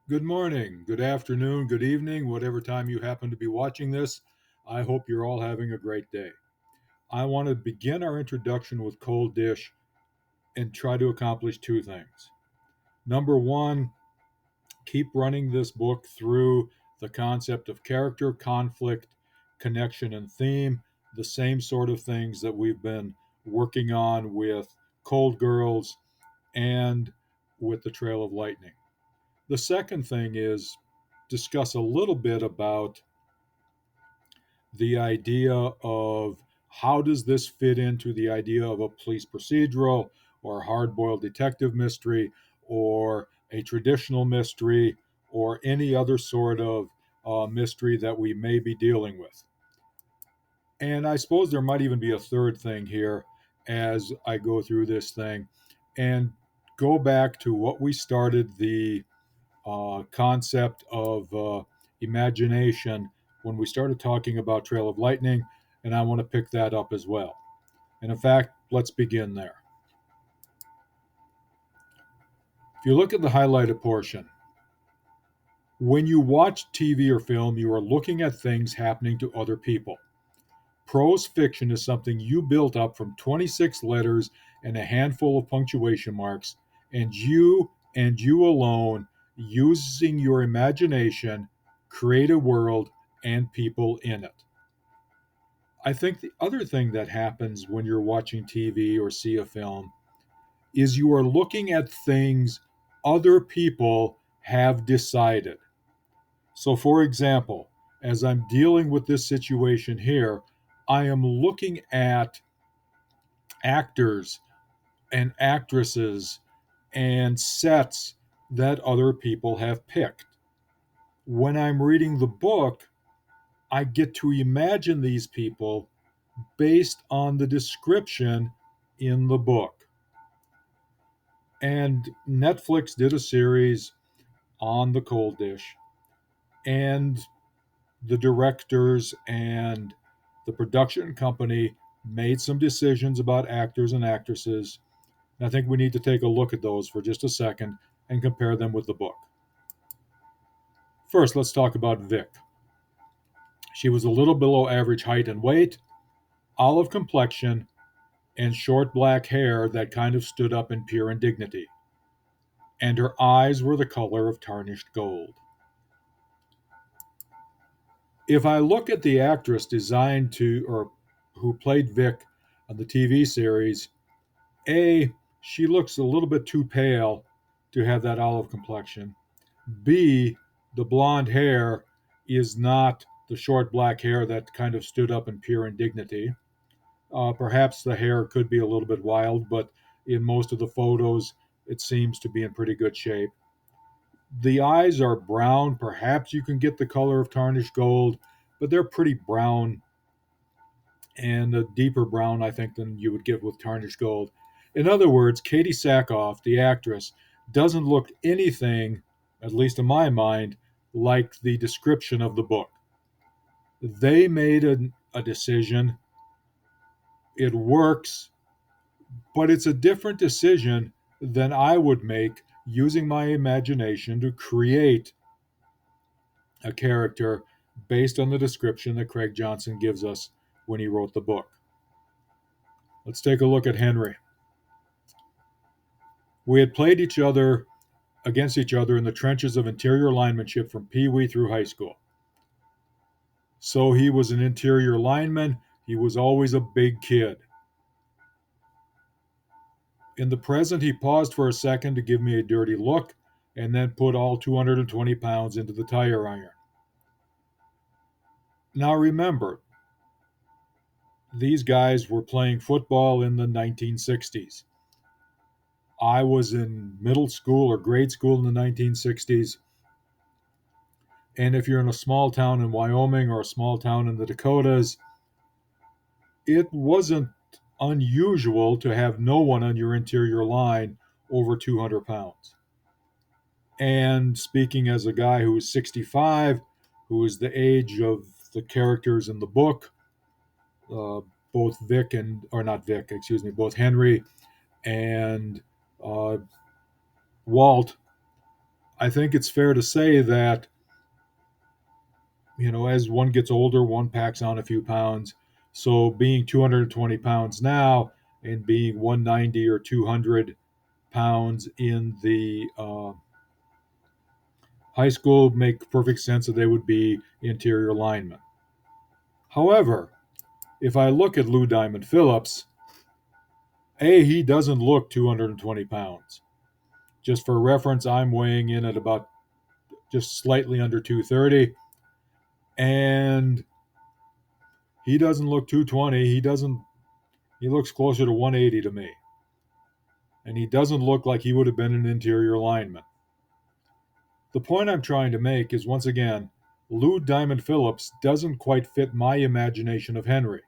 Good morning, good afternoon, good evening, whatever time you happen to be watching this. I hope you're all having a great day. I want to begin our introduction with Cold Dish and try to accomplish two things. Number one, keep running this book through the concept of character, conflict, connection, and theme, the same sort of things that we've been working on with Cold Girls and with the Trail of Lightning. The second thing is discuss a little bit about the idea of how does this fit into the idea of a police procedural or hard-boiled detective mystery or a traditional mystery or any other sort of mystery that we may be dealing with. And I suppose there might even be a third thing here as I go through this thing and go back to what we started the concept of imagination when we started talking about Trail of Lightning, and I want to pick that up as well. And in fact, let's begin there. If you look at the highlighted portion, when you watch TV or film, you are looking at things happening to other people. Prose fiction is something you built up from 26 letters and a handful of punctuation marks, and you alone, using your imagination, create a world and people in it. I think the other thing that happens when you're watching TV or see a film is you are looking at things other people have decided. So, for example, as I'm dealing with this situation here, I am looking at actors and actresses and sets that other people have picked. When I'm reading the book, I get to imagine these people based on the description in the book. And Netflix did a series on the Cold Dish, and the directors and the production company made some decisions about actors and actresses. And I think we need to take a look at those for just a second and compare them with the book. First, let's talk about Vic. She was a little below average height and weight, olive complexion, and short black hair that kind of stood up in pure indignity. And her eyes were the color of tarnished gold. If I look at the actress designed to, or who played Vic on the TV series, A, she looks a little bit too pale to have that olive complexion. B, the blonde hair is not the short black hair that kind of stood up in pure indignity. Perhaps the hair could be a little bit wild, but in most of the photos, it seems to be in pretty good shape. The eyes are brown. Perhaps you can get the color of tarnished gold, but they're pretty brown and a deeper brown, I think, than you would get with tarnished gold. In other words, Katie Sackhoff, the actress, doesn't look anything, at least in my mind, like the description of the book. They made a decision. It works, but it's a different decision than I would make using my imagination to create a character based on the description that Craig Johnson gives us when he wrote the book. Let's take a look at Henry. We had played each other against each other in the trenches of interior linemanship from Pee Wee through high school. So he was an interior lineman. He was always a big kid. In the present, he paused for a second to give me a dirty look and then put all 220 pounds into the tire iron. Now remember, these guys were playing football in the 1960s. I was in middle school or grade school in the 1960s. And if you're in a small town in Wyoming or a small town in the Dakotas, it wasn't unusual to have no one on your interior line over 200 pounds. And speaking as a guy who is 65, who is the age of the characters in the book, uh, both Vic and, or not Vic, excuse me, both Henry and uh, Walt, I think it's fair to say that, as one gets older, one packs on a few pounds. So being 220 pounds now and being 190 or 200 pounds in the high school make perfect sense that they would be interior linemen. However, if I look at Lou Diamond Phillips, he doesn't look 220 pounds. Just for reference, I'm weighing in at about just slightly under 230, and he doesn't look 220. He looks closer to 180 to me. And he doesn't look like he would have been an interior lineman. The point I'm trying to make is, once again, Lou Diamond Phillips doesn't quite fit my imagination of Henry.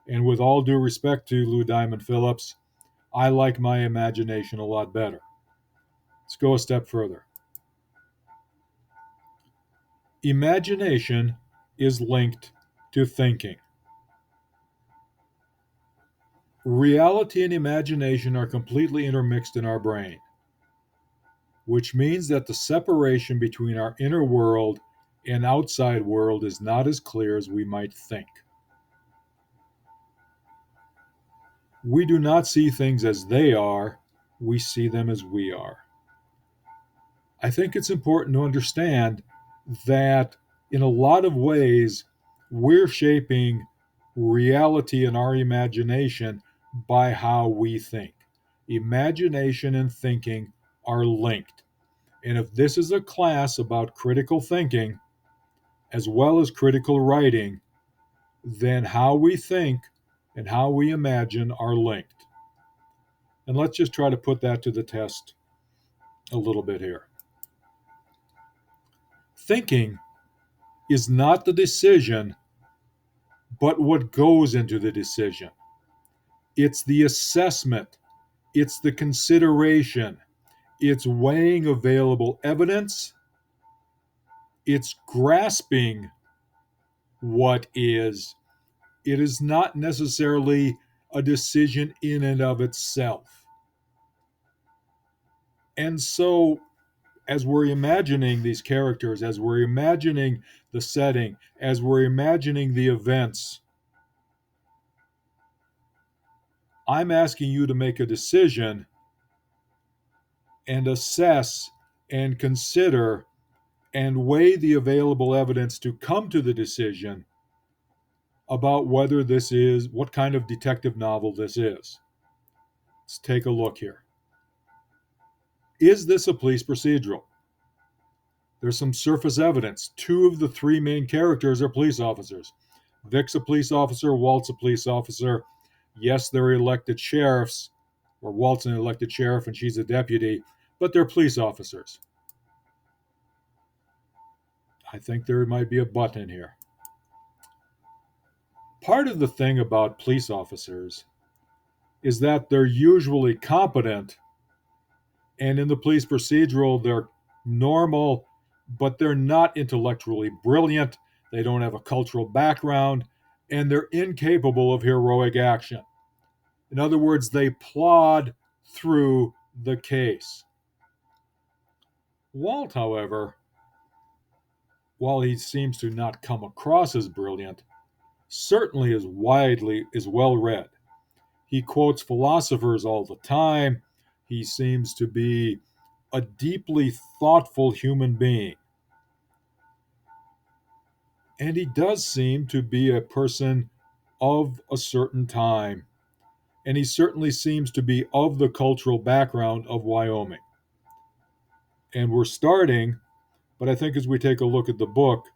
And with all due respect to Lou Diamond Phillips, I like my imagination a lot better. Let's go a step further. Imagination is linked to thinking. Reality and imagination are completely intermixed in our brain, which means that the separation between our inner world and outside world is not as clear as we might think. We do not see things as they are, we see them as we are. I think it's important to understand that in a lot of ways, we're shaping reality and our imagination by how we think. Imagination and thinking are linked. And if this is a class about critical thinking as well as critical writing, then how we think and how we imagine are linked. And let's just try to put that to the test a little bit here. Thinking is not the decision, but what goes into the decision. It's the assessment, it's the consideration, it's weighing available evidence, it's grasping what is. It is not necessarily a decision in and of itself. And so, as we're imagining these characters, as we're imagining the setting, as we're imagining the events, I'm asking you to make a decision and assess and consider and weigh the available evidence to come to the decision about whether this is, what kind of detective novel this is. Let's take a look here. Is this a police procedural? There's some surface evidence. Two of the three main characters are police officers. Vic's a police officer, Walt's a police officer. Yes, they're elected sheriffs, or Walt's an elected sheriff and she's a deputy, but they're police officers. I think there might be a but in here. Part of the thing about police officers is that they're usually competent, and in the police procedural, they're normal, but they're not intellectually brilliant. They don't have a cultural background, and they're incapable of heroic action. In other words, they plod through the case. Walt, however, while he seems to not come across as brilliant, certainly is well read. He quotes philosophers all the time. He seems to be a deeply thoughtful human being. And he does seem to be a person of a certain time. And he certainly seems to be of the cultural background of Wyoming. And we're starting, but I think as we take a look at the book,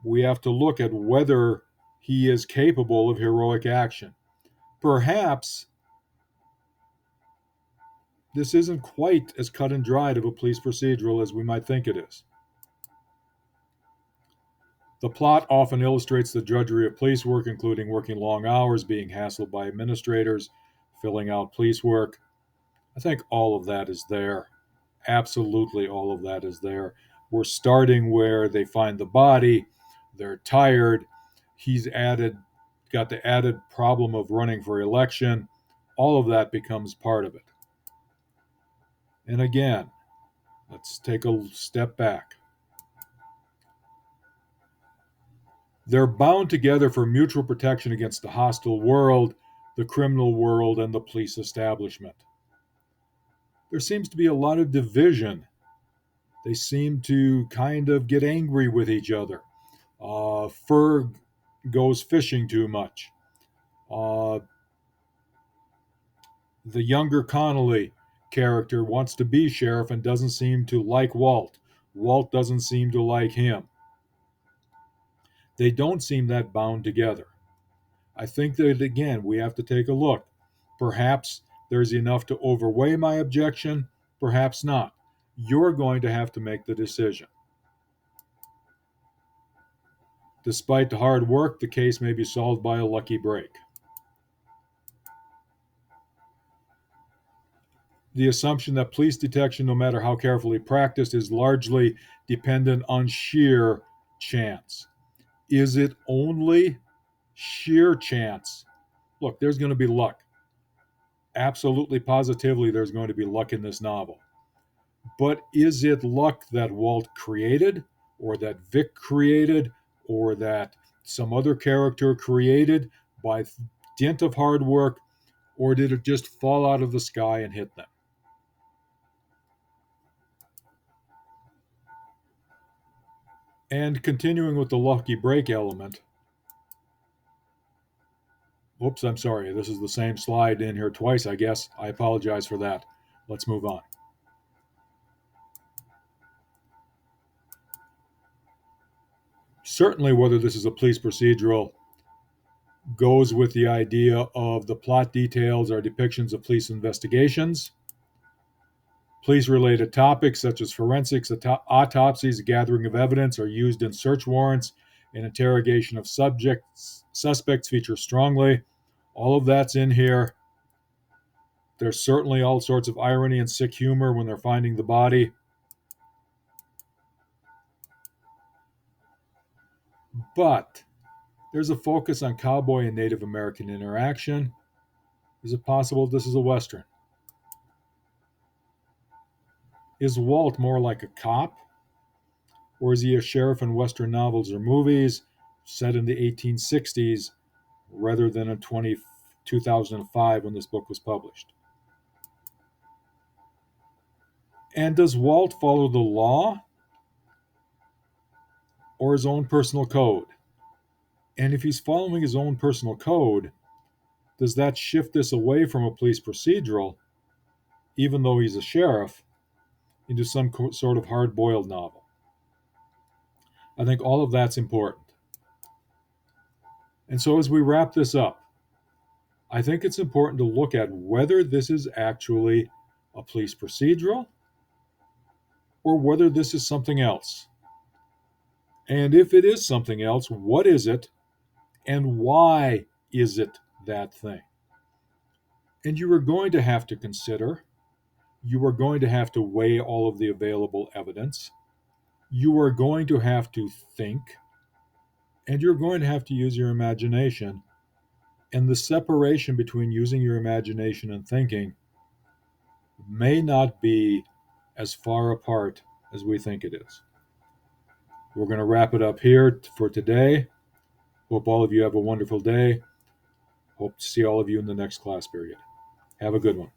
we have to look at whether he is capable of heroic action. Perhaps this isn't quite as cut and dried of a police procedural as we might think it is. The plot often illustrates the drudgery of police work, including working long hours, being hassled by administrators, filling out police work. I think all of that is there. Absolutely all of that is there. We're starting where they find the body, they're tired. Got the added problem of running for election. All of that becomes part of it. And again, Let's take a step back. They're bound together for mutual protection against the hostile world, the criminal world, and the police establishment. There seems to be a lot of division. They seem to kind of get angry with each other. Ferg goes fishing too much. Uh, the younger Connolly character wants to be sheriff and doesn't seem to like Walt. Walt doesn't seem to like him. They don't seem that bound together. I think that, again, we have to take a look. Perhaps there's enough to overweigh my objection, perhaps not. You're going to have to make the decision. Despite the hard work, the case may be solved by a lucky break. The assumption that police detection, no matter how carefully practiced, is largely dependent on sheer chance. Is it only sheer chance? Look, there's going to be luck. Absolutely, positively, there's going to be luck in this novel. But is it luck that Walt created, or that Vic created, or that some other character created by dint of hard work, or did it just fall out of the sky and hit them? And continuing with the lucky break element, oops, I'm sorry, this is the same slide in here twice, I guess. I apologize for that. Let's move on. Certainly, whether this is a police procedural goes with the idea of the plot details are depictions of police investigations. Police related topics such as forensics, autopsies, gathering of evidence are used in search warrants, and interrogation of suspects feature strongly. All of that's in here. There's certainly all sorts of irony and sick humor when they're finding the body. But there's a focus on cowboy and Native American interaction. Is it possible this is a Western? Is Walt more like a cop? Or is he a sheriff in Western novels or movies set in the 1860s rather than in 2005 when this book was published? And does Walt follow the law or his own personal code? And if he's following his own personal code, does that shift this away from a police procedural, even though he's a sheriff, into some sort of hard boiled novel? I think all of that's important. And so as we wrap this up, I think it's important to look at whether this is actually a police procedural or whether this is something else. And if it is something else, what is it and why is it that thing? And you are going to have to consider, you are going to have to weigh all of the available evidence, you are going to have to think, and you're going to have to use your imagination. And the separation between using your imagination and thinking may not be as far apart as we think it is. We're going to wrap it up here for today. Hope all of you have a wonderful day. Hope to see all of you in the next class period. Have a good one.